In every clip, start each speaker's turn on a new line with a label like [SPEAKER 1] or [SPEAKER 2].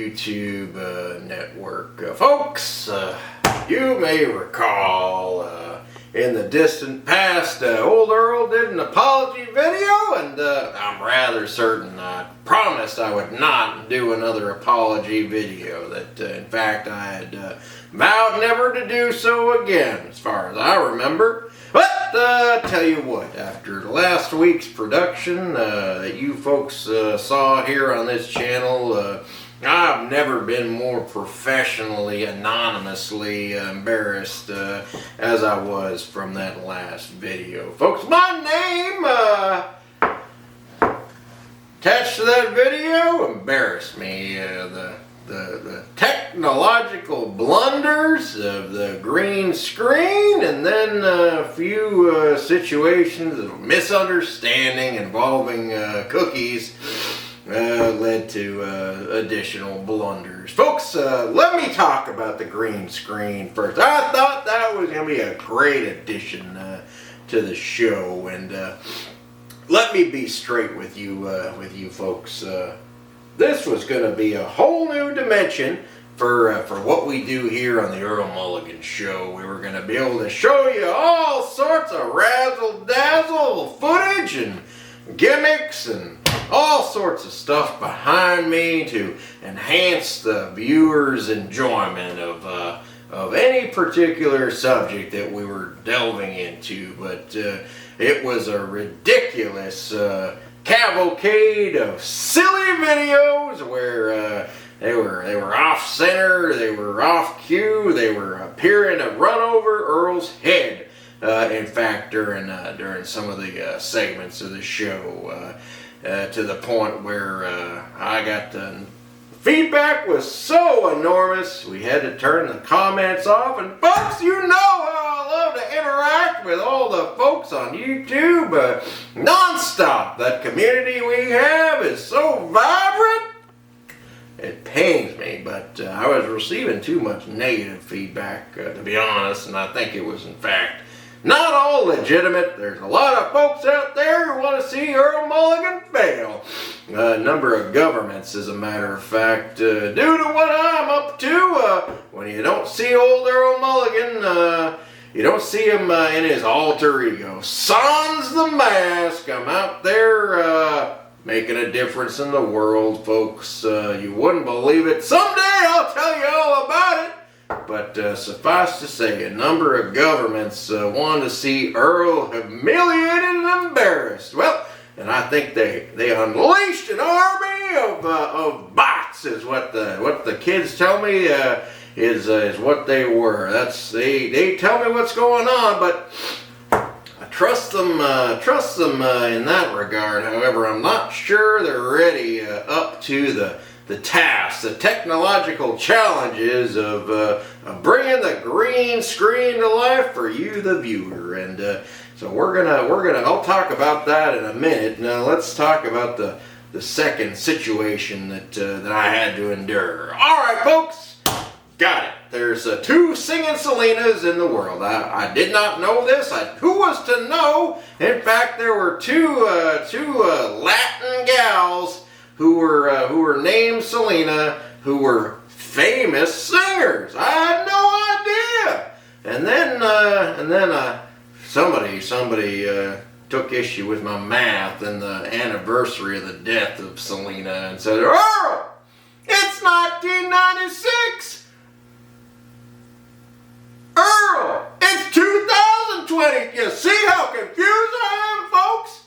[SPEAKER 1] YouTube network. Folks, you may recall in the distant past, old Earl did an apology video, and I'm rather certain I promised I would not do another apology video. That, in fact, I had vowed never to do so again, as far as I remember. But, tell you what, after last week's production that you folks saw here on this channel, I've never been more professionally, anonymously embarrassed as I was from that last video. Folks, my name attached to that video embarrassed me. The technological blunders of the green screen, and then a few situations of misunderstanding involving cookies led to additional blunders. Folks, let me talk about the green screen first. I thought that was going to be a great addition to the show, and let me be straight with you folks. This was going to be a whole new dimension for what we do here on the Earl Mulligan Show. We were going to be able to show you all sorts of razzle-dazzle footage and gimmicks and all sorts of stuff behind me to enhance the viewers' enjoyment of any particular subject that we were delving into. But it was a ridiculous cavalcade of silly videos where they were off center, they were off cue, they were appearing to run over Earl's head. In fact, during some of the segments of the show, to the point where I got feedback was so enormous we had to turn the comments off. And folks, you know how I love to interact with all the folks on YouTube non-stop. That community we have is so vibrant. It pains me, but I was receiving too much negative feedback, to be honest, and I think it was, in fact, not all legitimate. There's a lot of folks out there who want to see Earl Mulligan fail. A number of governments, as a matter of fact, due to what I'm up to. When you don't see old Earl Mulligan, you don't see him in his alter ego. Sans the mask, I'm out there making a difference in the world, folks. You wouldn't believe it. Someday I'll tell you all about it. But suffice to say, a number of governments wanted to see Earl humiliated and embarrassed. Well, and I think they unleashed an army of bots, is what the kids tell me is what they were. They tell me what's going on, but I trust them in that regard. However, I'm not sure they're ready up to the task, the technological challenges of bringing the green screen to life for you, the viewer. And so I'll talk about that in a minute. Now let's talk about the second situation that I had to endure. All right, folks, got it. There's two singing Selenas in the world. I did not know this. Who was to know? In fact, there were two Latin gals who were named Selena, who were famous singers. I had no idea. And then somebody took issue with my math and the anniversary of the death of Selena and said, "Earl, it's 1996. Earl, it's 2020. You see how confused I am, folks?"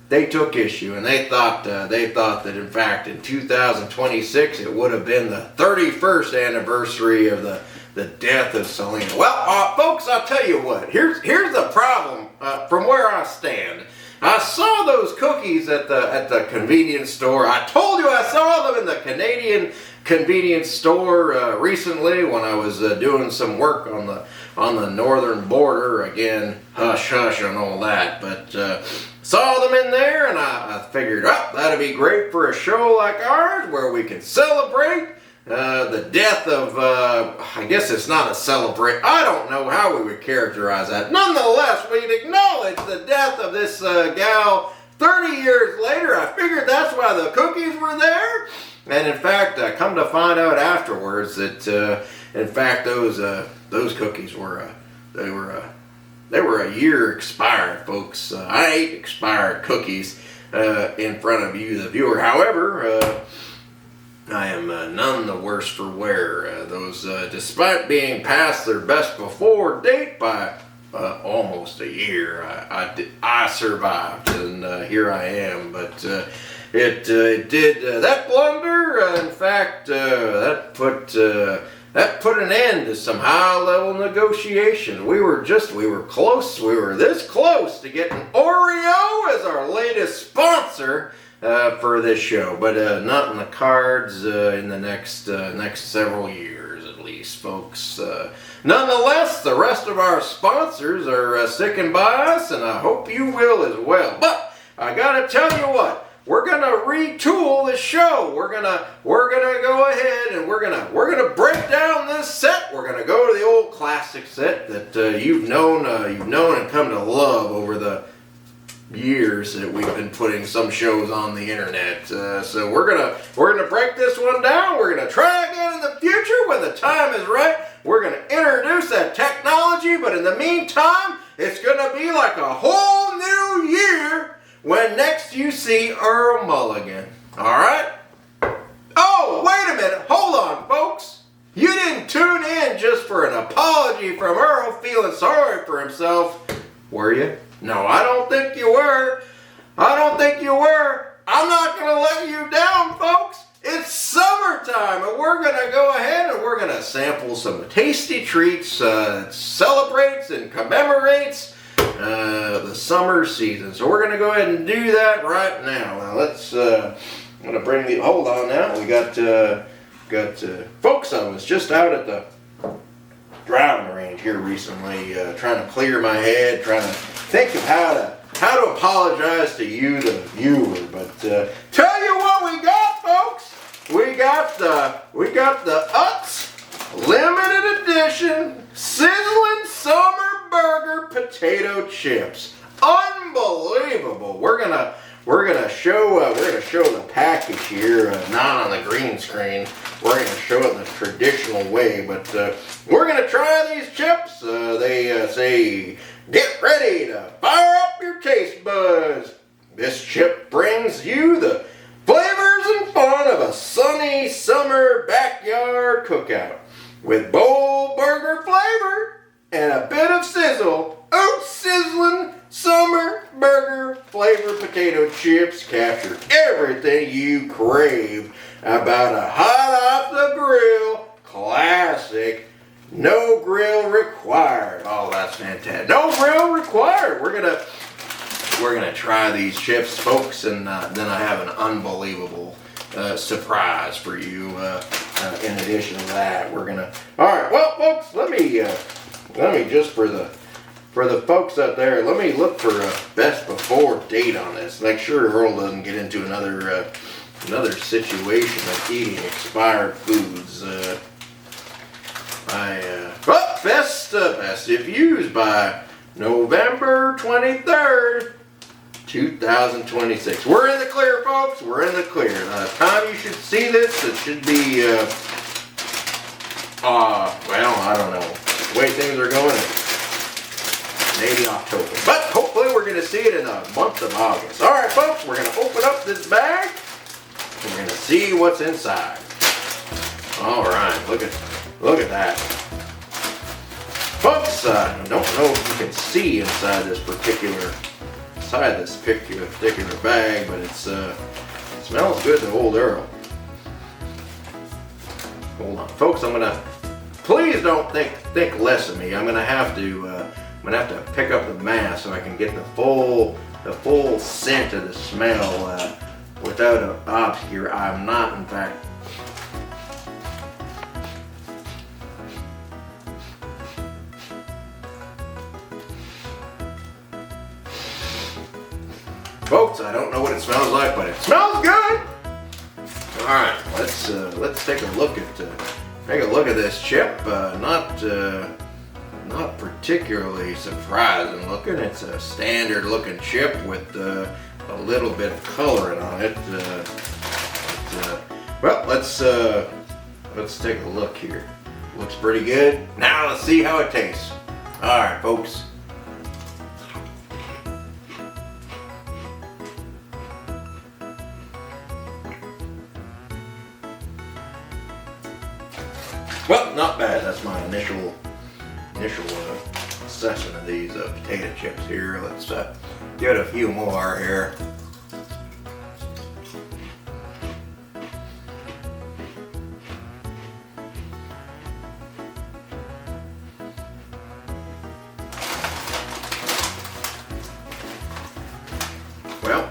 [SPEAKER 1] They took issue, and they thought that in fact in 2026 it would have been the 31st anniversary of the death of Selena. Well, folks, I'll tell you what. Here's the problem from where I stand. I saw those cookies at the convenience store. I told you I saw them in the Canadian convenience store recently when I was doing some work on the northern border. Again, hush hush on all that, but saw them in there, and I figured, that'd be great for a show like ours where we can celebrate the death of, I guess it's not a celebrate. I don't know how we would characterize that. Nonetheless, we'd acknowledge the death of this gal 30 years later. I figured that's why the cookies were there. And in fact, come to find out afterwards that in fact those cookies were they were a year expired, folks. I ate expired cookies in front of you, the viewer. However, I am none the worse for wear. Those, despite being past their best before date by almost a year, I survived, and here I am. But it did that blunder. In fact, that put an end to some high-level negotiations. We were close. We were this close to getting Oreo as our latest sponsor for this show, but not in the cards in the next several years, at least, folks. Nonetheless, the rest of our sponsors are sticking by us, and I hope you will as well. But I gotta tell you what. We're gonna retool the show. We're gonna go ahead and we're gonna break down this set. We're gonna go to the old classic set that you've known and come to love over the years that we've been putting some shows on the internet. So we're gonna break this one down. We're gonna try again in the future when the time is right. We're gonna introduce that technology, but in the meantime, it's gonna be like a whole new year when next you see Earl Mulligan. Alright? Oh, wait a minute. Hold on, folks. You didn't tune in just for an apology from Earl feeling sorry for himself, were you? No, I don't think you were. I don't think you were. I'm not going to let you down, folks. It's summertime, and we're going to go ahead and we're going to sample some tasty treats that celebrates and commemorates the summer season. So we're going to go ahead and do that right now. Now let's, I'm going to bring the, hold on now. We got folks, I was just out at the driving range here recently, trying to clear my head, trying to think of how to apologize to you, the viewer. But tell you what we got, folks. We got the Utz limited edition Sizzlin Summer Burger potato chips. Unbelievable. We're gonna show the package here, not on the green screen. We're gonna show it in the traditional way, but we're gonna try these chips. They say, get ready to fire up your taste buds. This chip brings you the flavors and fun of a sunny summer backyard cookout with bold burger flavor and a bit of sizzle. Sizzlin Summer Burger Flavor Potato Chips capture everything you crave about a hot off the grill classic. No grill required. Oh, that's fantastic. No grill required. We're gonna try these chips, folks, and then I have an unbelievable surprise for you. In addition to that, we're gonna. All right, well, folks, let me just for the folks out there, let me look for a best before date on this. Make sure Earl doesn't get into another situation of eating expired foods. Best if used by November 23rd, 2026. We're in the clear, folks. We're in the clear. The time you should see this, it should be, well, I don't know. The way things are going, maybe October. But hopefully we're going to see it in the month of August. All right, folks, we're going to open up this bag. And we're going to see what's inside. All right, look at that. Folks, I don't know if you can see inside this particular bag, but it smells good to old Earl. Hold on, folks. Please don't think less of me. I'm gonna have to pick up the mask so I can get the full scent of the smell without an obscure. I'm not, in fact. Folks, I don't know what it smells like, but it smells good. All right, let's take a look at this chip. Not particularly surprising looking. It's a standard looking chip with a little bit of coloring on it. Well, let's take a look here. Looks pretty good. Now let's see how it tastes. All right, folks. Well, not bad. That's my initial assessment of these potato chips here. Let's get a few more here. Well,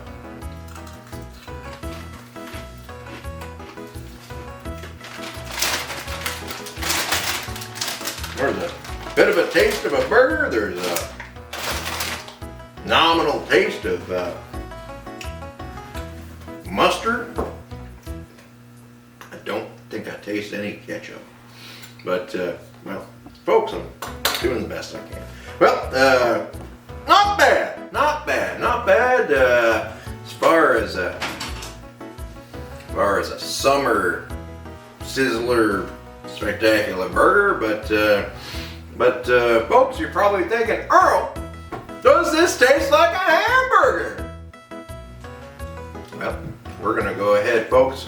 [SPEAKER 1] there's a bit of a taste of a burger. There's a nominal taste of mustard. I don't think I taste any ketchup. But, well, folks, I'm doing the best I can. Well, not bad, not bad, not bad. As far as a summer sizzler spectacular burger, but folks, you're probably thinking, Earl, does this taste like a hamburger? Well, we're gonna go ahead, folks.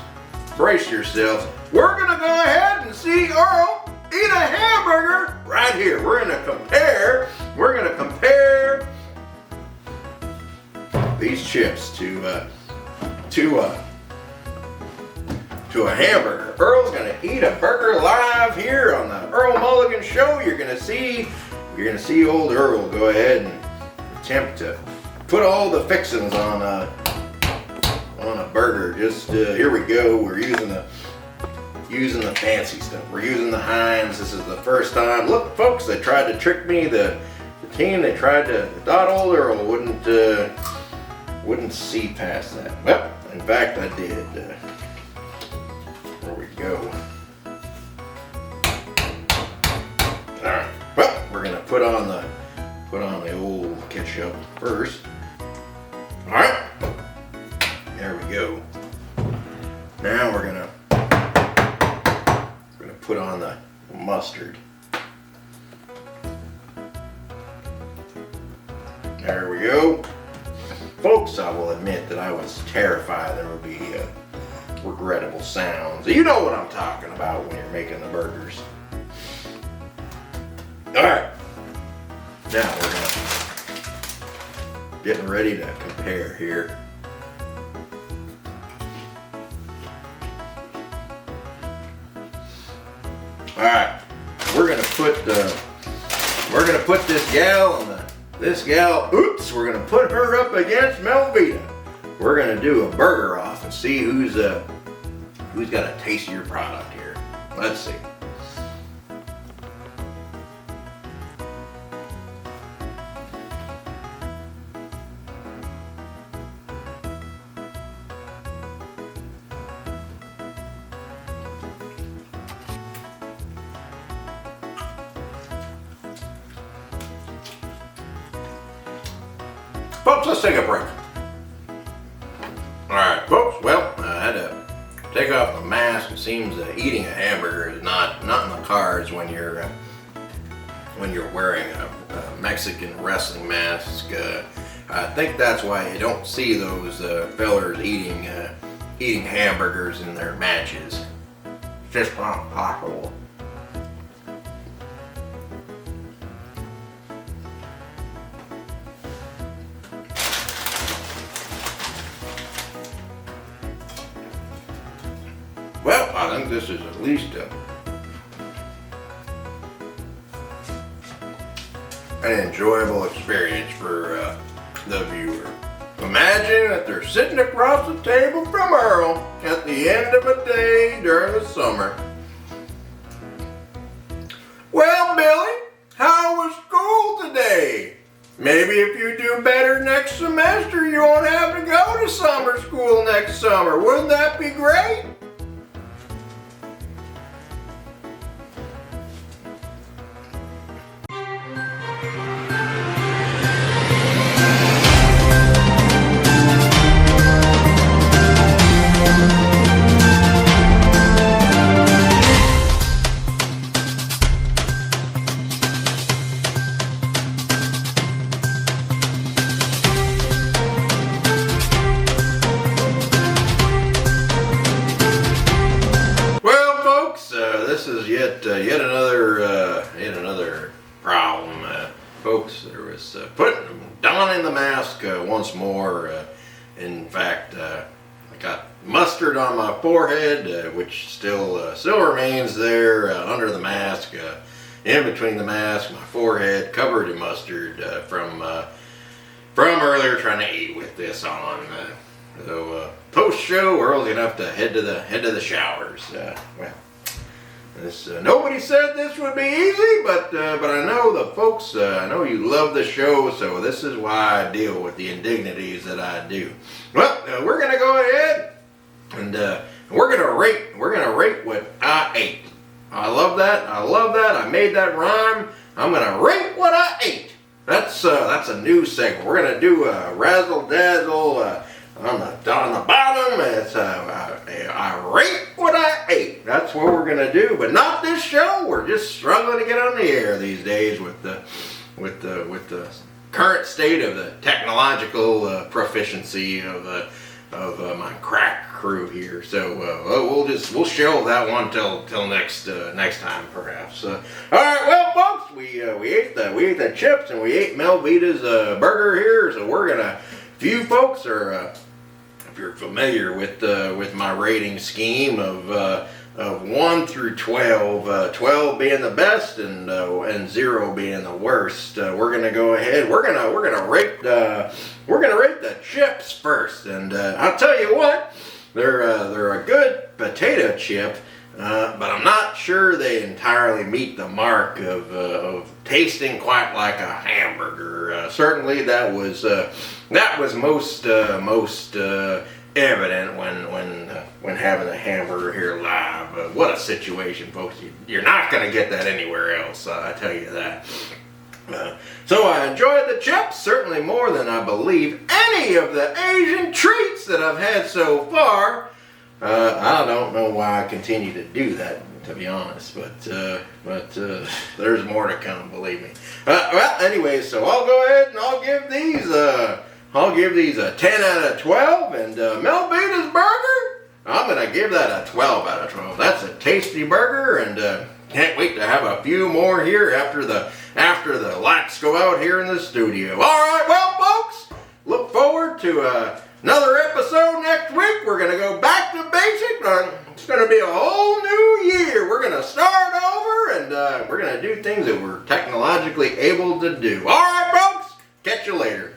[SPEAKER 1] Brace yourselves. We're gonna go ahead and see Earl eat a hamburger right here. We're gonna compare these chips to a hamburger. Earl's gonna eat a burger live here on the Earl Mulligan Show. You're gonna see old Earl go ahead and attempt to put all the fixings on a burger. Just here we go. We're using the fancy stuff. We're using the Heinz. This is the first time. Look, folks, they tried to trick me. The team, they thought old Earl wouldn't see past that. Well, in fact, I did. There we go. All right. Well, we're gonna put on the old ketchup first. All right. There we go. Now we're gonna put on the mustard. There we go. Folks, I will admit that I was terrified there would be regrettable sounds. You know what I'm talking about when you're making the burgers. Alright. Now we're getting ready to compare here. Alright. We're gonna put this gal on we're gonna put her up against Melvita. We're gonna do a burger off and see who's got a tastier product here. Let's see. Folks, let's take a break. Alright, folks, well, I had to take off the mask. It seems eating a hamburger is not in the cards when you're wearing a Mexican wrestling mask. I think that's why you don't see those fellers eating hamburgers in their matches. It's just not possible. Well, I think this is at least an enjoyable experience for the viewer. Imagine that they're sitting across the table from Earl at the end of a day during the summer. Well, Billy, how was school today? Maybe if you do better next semester, you won't have to go to summer school next summer. Wouldn't that be great? folks, this is yet another problem, folks. There was donning the mask once more. In fact, I got mustard on my forehead, which still remains there under the mask, in between the mask, my forehead covered in mustard from earlier trying to eat with this on. So post show, Earl's gonna have to head to the showers. Well, this nobody said this would be easy, but I know the folks. I know you love the show, so this is why I deal with the indignities that I do. Well, we're gonna go ahead and we're gonna rate what I ate. I love that. I made that rhyme. I'm gonna rate what I ate. That's a new segment. We're gonna do a razzle dazzle. On the bottom, it's I rate what I ate. That's what we're gonna do, but not this show. We're just struggling to get on the air these days with the current state of the technological proficiency of my crack crew here. So we'll shelve that one till next time perhaps. All right, well folks, we ate the chips and we ate Melvita's burger here. So we're gonna. Few folks are, if you're familiar with my rating scheme of 1 through 12, 12 being the best and 0 being the worst. We're gonna go ahead. We're gonna rate the chips first, and I'll tell you what, they're a good potato chip. But I'm not sure they entirely meet the mark of tasting quite like a hamburger. Certainly, that was most evident when having a hamburger here live. What a situation, folks! You're not going to get that anywhere else. I tell you that. So I enjoyed the chips, certainly more than I believe any of the Asian treats that I've had so far. I don't know why I continue to do that, to be honest, but there's more to come, believe me. Well, anyway, so I'll go ahead and I'll give these a 10 out of 12, and Melvita's burger, I'm gonna give that a 12 out of 12. That's a tasty burger, and can't wait to have a few more here after the lights go out here in the studio. All right, well, folks, look forward to another episode next week. We're going to go back to basic. It's going to be a whole new year. We're going to start over, and we're going to do things that we're technologically able to do. All right, folks. Catch you later.